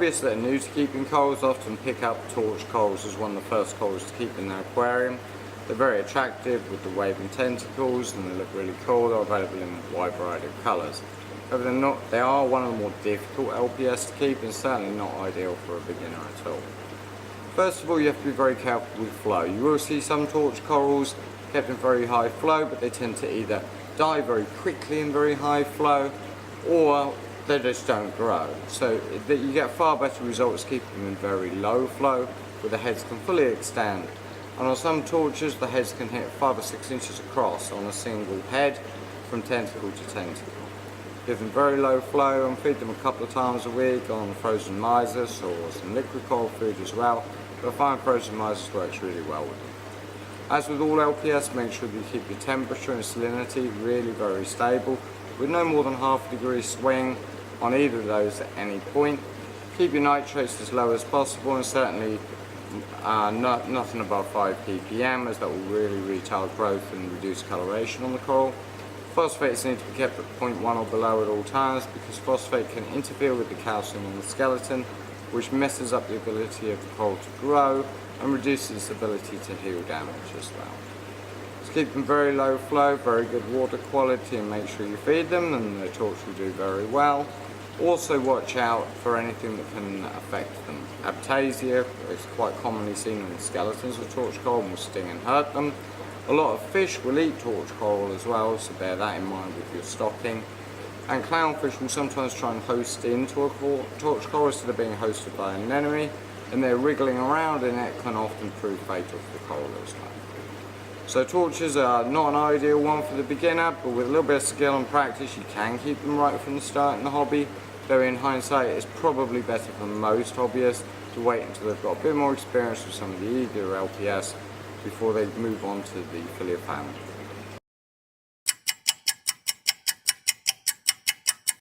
Hobbyists that are new to keeping corals often pick up torch corals as one of the first corals to keep in their aquarium. They're very attractive with the waving tentacles and they look really cool. They're available in a wide variety of colours. However, they are one of the more difficult LPS to keep and certainly not ideal for a beginner at all. First of all, you have to be very careful with flow. You will see some torch corals kept in very high flow, but they tend to either die very quickly in very high flow or they just don't grow. So you get far better results keeping them in very low flow where the heads can fully extend. And on some torches the heads can hit 5 or 6 inches across on a single head from tentacle to tentacle. Give them very low flow and feed them a couple of times a week on frozen mysis or some liquid coral food as well. But I find frozen mysis works really well with them. As with all LPS, make sure that you keep your temperature and salinity really very stable with no more than half a degree swing on either of those at any point. Keep your nitrates as low as possible and certainly nothing above 5 ppm, as that will really retard growth and reduce coloration on the coral. Phosphates need to be kept at 0.1 or below at all times because phosphate can interfere with the calcium on the skeleton, which messes up the ability of the coral to grow and reduces its ability to heal damage as well. So keep them very low flow, very good water quality, and make sure you feed them and the torch will do very well. Also watch out for anything that can affect them. Aptasia is quite commonly seen in the skeletons of torch coral and will sting and hurt them. A lot of fish will eat torch coral as well, so bear that in mind with your stocking. And clownfish will sometimes try and host into a torch coral instead of being hosted by an anemone, and their wriggling around in it can often prove fatal for the coral as well. So torches are not an ideal one for the beginner, but with a little bit of skill and practice you can keep them right from the start in the hobby, though in hindsight it's probably better for most hobbyists to wait until they've got a bit more experience with some of the easier LPS before they move on to the filia family.